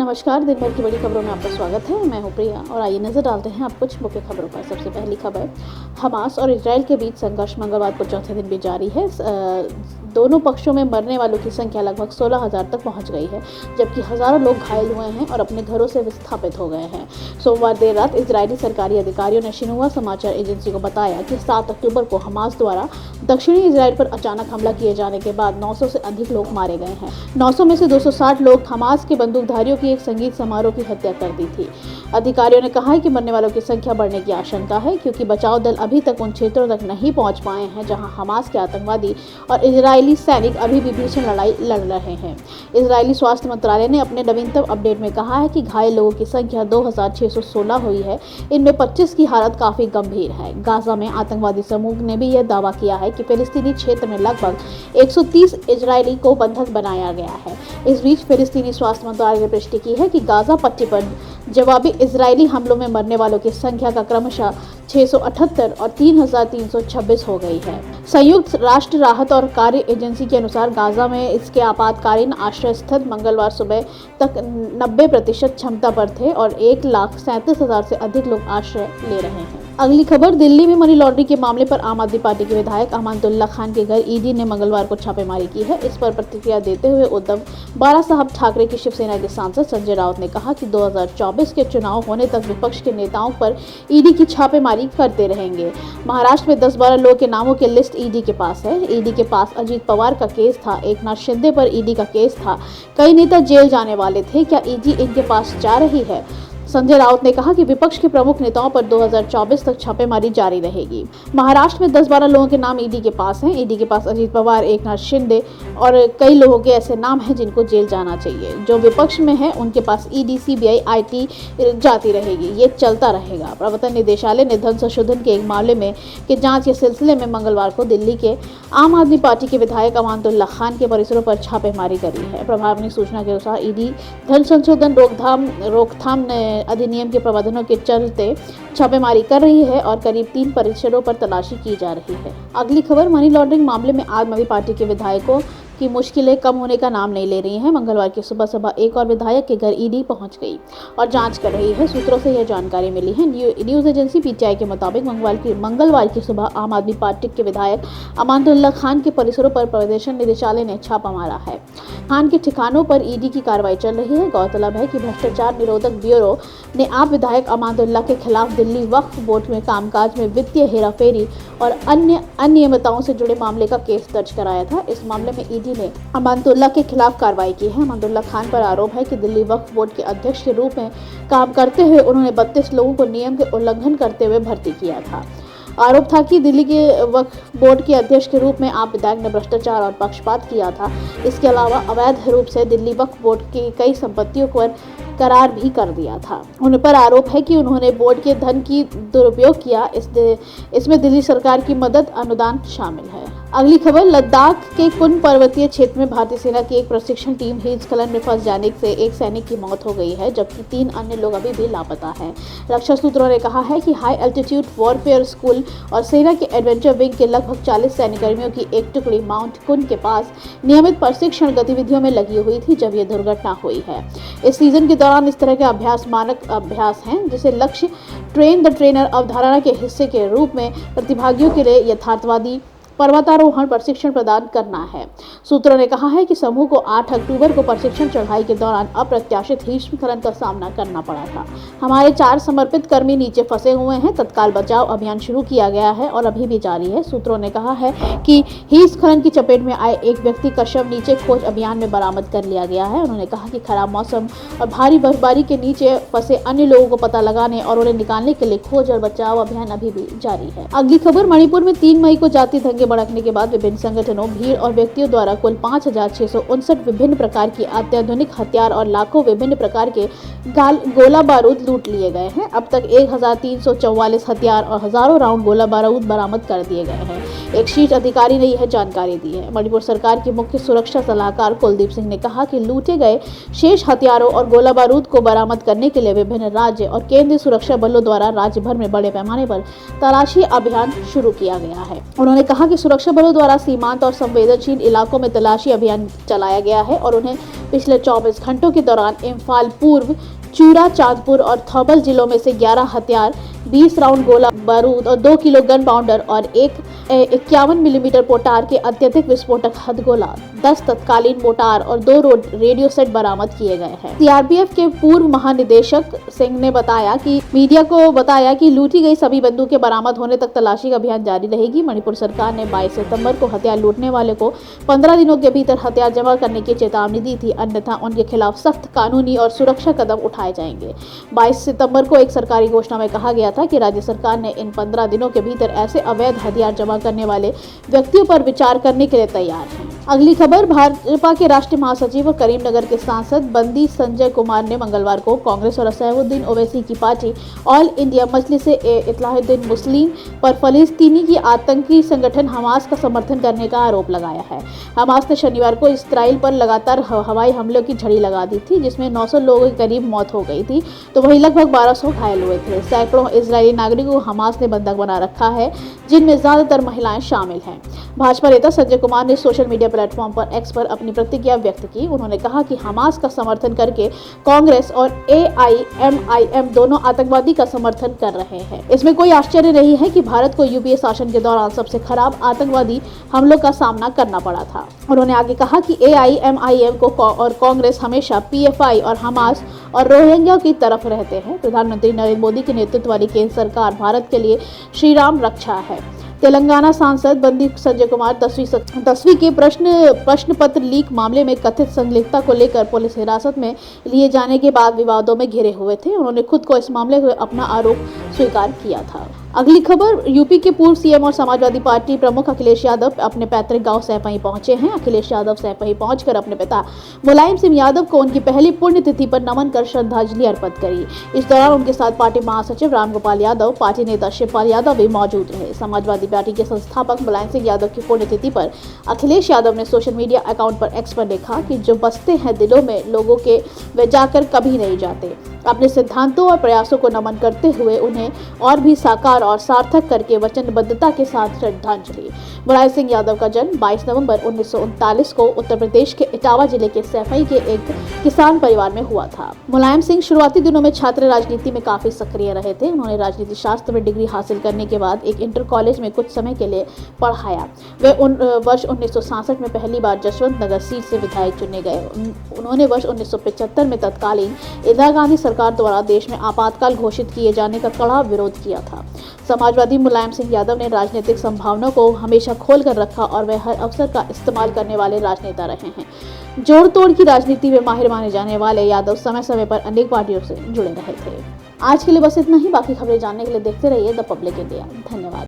नमस्कार। दिन भर की बड़ी खबरों में आपका स्वागत है। मैं हूं प्रिया और आइए नजर डालते हैं आप कुछ मुख्य खबरों पर। सबसे पहली खबर, हमास और इजराइल के बीच संघर्ष मंगलवार को चौथे दिन भी जारी है। दोनों पक्षों में मरने वालों की संख्या लगभग 16,000 तक पहुंच गई है, जबकि हजारों लोग घायल हुए हैं और अपने घरों से विस्थापित हो गए हैं। सोमवार देर रात इजरायली सरकारी अधिकारियों ने शिन्हुआ समाचार एजेंसी को बताया कि 7 अक्टूबर को हमास द्वारा दक्षिणी इजराइल पर अचानक हमला किए जाने के बाद 900 से अधिक लोग मारे गए हैं। 900 में से 260 लोग हमास के बंदूकधारियों की एक संगीत समारोह की हत्या कर दी थी। अधिकारियों ने कहा है कि मरने वालों की संख्या बढ़ने की आशंका है, क्योंकि बचाव दल अभी तक उन क्षेत्रों तक नहीं पहुंच पाए हैं जहां हमास के आतंकवादी और इजरायली सैनिक अभी भी भीषण लड़ाई लड़ रहे हैं। इजरायली स्वास्थ्य मंत्रालय ने अपने नवीनतम अपडेट में कहा है कि घायल लोगों की संख्या 2,616 हुई है। इनमें 25 की हालत काफी गंभीर है। गाजा में आतंकवादी समूह ने भी यह दावा किया है कि फिलिस्तीनी क्षेत्र में लगभग 130 इजरायली को बंधक बनाया गया है। इस बीच फिलिस्तीनी स्वास्थ्य मंत्रालय ने पुष्टि की है कि गाजा पट्टी पर जवाबी इजरायली हमलों में मरने वालों की संख्या का क्रमशः 678 और 3,326 हो गई है। संयुक्त राष्ट्र राहत और कार्य एजेंसी के अनुसार गाजा में इसके आपातकालीन आश्रय स्थल मंगलवार सुबह तक 90% क्षमता पर थे और 1,37,000 से अधिक लोग आश्रय ले रहे हैं। अगली खबर, दिल्ली में मनी लॉन्ड्रिंग के मामले पर आम आदमी पार्टी के विधायक अमानतुल्लाह खान के घर ईडी ने मंगलवार को छापेमारी की है। इस पर प्रतिक्रिया देते हुए उद्धव बाला साहब ठाकरे की शिवसेना के सांसद संजय राउत ने कहा कि 2024 के चुनाव होने तक विपक्ष के नेताओं पर ईडी की छापेमारी करते रहेंगे। महाराष्ट्र में 10-12 लोगों के नामों की लिस्ट ईडी के पास है। ईडी के पास अजीत पवार का केस था, एकनाथ शिंदे पर ईडी का केस था, कई नेता जेल जाने वाले थे। क्या ईडी इनके पास जा रही है? संजय राउत ने कहा कि विपक्ष के प्रमुख नेताओं पर 2024 तक छापेमारी जारी रहेगी। महाराष्ट्र में 10-12 लोगों के नाम ईडी के पास हैं। ईडी के पास अजीत पवार, एकनाथ शिंदे और कई लोगों के ऐसे नाम हैं जिनको जेल जाना चाहिए। जो विपक्ष में है उनके पास ईडी, सीबीआई, आईटी जाती रहेगी। ये चलता रहेगा। प्रवर्तन निदेशालय ने धन संशोधन के एक मामले में के जांच के सिलसिले में मंगलवार को दिल्ली के आम आदमी पार्टी के विधायक अमानतुल्लाह खान के परिसरों पर छापेमारी करी है। प्रभावी सूचना के अनुसार ईडी धन संशोधन रोकथाम अधिनियम के प्रावधानों के चलते छापेमारी कर रही है और करीब 3 परिसरों पर तलाशी की जा रही है। अगली खबर, मनी लॉन्ड्रिंग मामले में आम आदमी पार्टी के विधायकों की मुश्किलें कम होने का नाम नहीं ले रही हैं। मंगलवार की सुबह एक और विधायक के घर ईडी पहुंच गई और जांच कर रही है। सूत्रों से यह जानकारी मिली है। न्यूज एजेंसी पीटीआई के मुताबिक मंगलवार की सुबह आम आदमी पार्टी के विधायक अमानतुल्लाह खान के परिसरों पर प्रवर्तन निदेशालय ने छापा मारा है। खान के ठिकानों पर ईडी की कार्रवाई चल रही है। गौरतलब है कि भ्रष्टाचार निरोधक ब्यूरो ने आप विधायक अमानतुल्लाह के खिलाफ दिल्ली वक्फ बोर्ड में कामकाज में वित्तीय हेराफेरी और अन्य अनियमितताओं से जुड़े मामले का केस दर्ज कराया था। इस मामले में ईडी ने अमानतुल्लाह के खिलाफ कार्रवाई की है। अमानतुल्लाह खान पर आरोप है कि दिल्ली वक्फ बोर्ड के अध्यक्ष के रूप में काम करते हुए उन्होंने 32 लोगों को नियम के उल्लंघन करते हुए भर्ती किया था। आरोप था कि दिल्ली के वक्फ बोर्ड के अध्यक्ष के रूप में आप विधायक ने भ्रष्टाचार और पक्षपात किया था। इसके अलावा अवैध रूप से दिल्ली वक्फ बोर्ड की कई संपत्तियों पर करार भी कर दिया था। उन पर आरोप है कि उन्होंने बोर्ड के धन की दुरुपयोग किया। इसमें दिल्ली सरकार की मदद अनुदान शामिल है। अगली खबर, लद्दाख के कुन पर्वतीय क्षेत्र में भारतीय सेना की एक प्रशिक्षण टीम हिमस्खलन में फंस जाने से एक सैनिक की मौत हो गई है, जबकि 3 अन्य लोग अभी भी लापता हैं। रक्षा सूत्रों ने कहा है कि हाई एल्टीट्यूड वॉरफेयर स्कूल और सेना के एडवेंचर विंग के लगभग 40 सैन्यकर्मियों की एक टुकड़ी माउंट कुन के पास नियमित प्रशिक्षण गतिविधियों में लगी हुई थी जब यह दुर्घटना हुई है। इस सीजन के दौरान इस तरह के अभ्यास मानक अभ्यास हैं, जिसे लक्ष्य ट्रेन द ट्रेनर अवधारणा के हिस्से के रूप में प्रतिभागियों के लिए यथार्थवादी पर्वतारोहण प्रशिक्षण प्रदान करना है। सूत्रों ने कहा है कि समूह को 8 अक्टूबर को प्रशिक्षण चढ़ाई के दौरान अप्रत्याशित हिमस्खलन का सामना करना पड़ा था। हमारे 4 समर्पित कर्मी नीचे फंसे हुए हैं। तत्काल बचाव अभियान शुरू किया गया है और अभी भी जारी है। सूत्रों ने कहा है कि हिमस्खलन की चपेट में आए एक व्यक्ति का शव नीचे खोज अभियान में बरामद कर लिया गया है। उन्होंने कहा कि खराब मौसम और भारी बर्फबारी के नीचे फंसे अन्य लोगों को पता लगाने और उन्हें निकालने के लिए खोज और बचाव अभियान अभी भी जारी है। अगली खबर, मणिपुर में 3 मई को जातीय दंगे भड़कने के बाद विभिन्न संगठनों, भीड़ और व्यक्तियों द्वारा कुल 5,659 विभिन्न प्रकार की अत्याधुनिक हथियार और लाखों विभिन्न प्रकार के गोला बारूद लूट लिए गए हैं। अब तक 1,344 हथियार और हजारों राउंड गोला बारूद बरामद कर दिए गए हैं। एक शीर्ष अधिकारी ने यह जानकारी दी है। मणिपुर सरकार के मुख्य सुरक्षा सलाहकार कुलदीप सिंह ने कहा कि लूटे गए शेष हथियारों और गोला बारूद को बरामद करने के लिए विभिन्न राज्य और केंद्रीय सुरक्षा बलों द्वारा राज्य भर में बड़े पैमाने पर तलाशी अभियान शुरू किया गया है। उन्होंने कहा कि कि सुरक्षा बलों द्वारा सीमांत और संवेदनशील इलाकों में तलाशी अभियान चलाया गया है और उन्हें पिछले 24 घंटों के दौरान इम्फाल पूर्व, चूरा, चांदपुर और थौबल जिलों में से 11 हथियार, 20 राउंड गोला बारूद और 2 किलो गन पाउडर और एक 51 मिलीमीटर मोटार के अत्यधिक विस्फोटक हथगोला, 10 तत्कालीन मोटार और 2 रेडियो सेट बरामद किए गए हैं। सीआरपीएफ के पूर्व महानिदेशक सिंह ने मीडिया को बताया कि लूटी गई सभी बंदूकें बरामद होने तक तलाशी का अभियान जारी रहेगी। मणिपुर सरकार ने 22 सितंबर को हथियार लूटने वाले को 15 दिनों के भीतर हथियार जमा करने की चेतावनी दी थी, अन्यथा उनके खिलाफ सख्त कानूनी और सुरक्षा कदम उठाए जाएंगे। 22 सितंबर को एक सरकारी घोषणा में कहा गया था कि राज्य सरकार ने इन 15 दिनों के भीतर ऐसे अवैध हथियार जमा करने वाले व्यक्तियों पर विचार करने के लिए तैयार है। अगली खबर, भाजपा के राष्ट्रीय महासचिव और करीमनगर के सांसद बंदी संजय कुमार ने मंगलवार को कांग्रेस और असदुद्दीन ओवैसी की पार्टी ऑल इंडिया मजलिस-ए-इत्तेहादुल मुस्लिमीन पर फलस्तीनी की आतंकी संगठन हमास का समर्थन करने का आरोप लगाया है। हमास ने शनिवार को इस्राइल पर लगातार हवाई हमलों की झड़ी लगा दी थी, जिसमें 900 लोगों के करीब मौत हो गई थी, तो वहीं लगभग 1200 घायल हुए थे। सैकड़ों इजरायली नागरिकों को हमास ने बंधक बना रखा है, जिनमें ज्यादातर महिलाएं शामिल हैं। भाजपा नेता संजय कुमार ने सोशल मीडिया प्लेटफॉर्म पर एक्स पर अपनी प्रतिक्रिया व्यक्त की। उन्होंने कहा कि हमास का समर्थन करके कांग्रेस और AIMIM दोनों आतंकवादी का समर्थन कर रहे हैं। इसमें कोई आश्चर्य नहीं है कि भारत को यूपीए शासन के दौरान सबसे खराब आतंकवादी हमलों का सामना करना पड़ा था। उन्होंने आगे कहा कि AIMIM को और कांग्रेस हमेशा PFI और हमास और रोहिंग्या की तरफ रहते हैं। प्रधानमंत्री नरेंद्र मोदी के नेतृत्व वाली केंद्र सरकार भारत के लिए श्री राम रक्षा है। तेलंगाना सांसद बंदी संजय कुमार 10वीं के प्रश्न पत्र लीक मामले में कथित संलिप्तता को लेकर पुलिस हिरासत में लिए जाने के बाद विवादों में घिरे हुए थे। उन्होंने खुद को इस मामले में अपना आरोप स्वीकार किया था। अगली खबर, यूपी के पूर्व सीएम और समाजवादी पार्टी प्रमुख अखिलेश यादव अपने पैतृक गांव सैपही पहुंचे हैं। अखिलेश यादव सैपही पहुंचकर अपने पिता मुलायम सिंह यादव को उनकी पहली पुण्यतिथि पर नमन कर श्रद्धांजलि अर्पित करी। इस दौरान उनके साथ पार्टी महासचिव रामगोपाल यादव, पार्टी नेता शिवपाल यादव भी मौजूद रहे। समाजवादी पार्टी के संस्थापक मुलायम सिंह यादव की पुण्यतिथि पर अखिलेश यादव ने सोशल मीडिया अकाउंट पर एक्स पर लिखा कि जो बसते हैं दिलों में लोगों के, वे जाकर कभी नहीं जाते। अपने सिद्धांतों और प्रयासों को नमन करते हुए उन्हें और भी साकार और सार्थक करके वचनबद्धता के साथ श्रद्धांजलि। मुलायम सिंह यादव का जन्म 22 नवंबर 1939 को उत्तर प्रदेश के इटावा जिले के सैफई के एक किसान परिवार में हुआ था। मुलायम सिंह शुरुआती दिनों में छात्र राजनीति में काफी सक्रिय रहे थे। उन्होंने राजनीति शास्त्र में डिग्री हासिल करने के बाद एक इंटर कॉलेज में कुछ समय के लिए पढ़ाया। वे वर्ष 1967 में पहली बार जसवंत नगर सीट से विधायक चुने गए। उन्होंने वर्ष 1975 में तत्कालीन इंदिरा गांधी सरकार द्वारा देश में आपातकाल घोषित किए जाने का कड़ा विरोध किया था। समाजवादी मुलायम सिंह यादव ने राजनीतिक संभावनाओं को हमेशा खोल कर रखा और वे हर अवसर का इस्तेमाल करने वाले राजनेता रहे हैं। जोड़ तोड़ की राजनीति में माहिर माने जाने वाले यादव समय समय पर अनेक पार्टियों से जुड़े रहे थे। आज के लिए बस इतना ही। बाकी खबरें जानने के लिए देखते रहिए द पब्लिक इंडिया। धन्यवाद।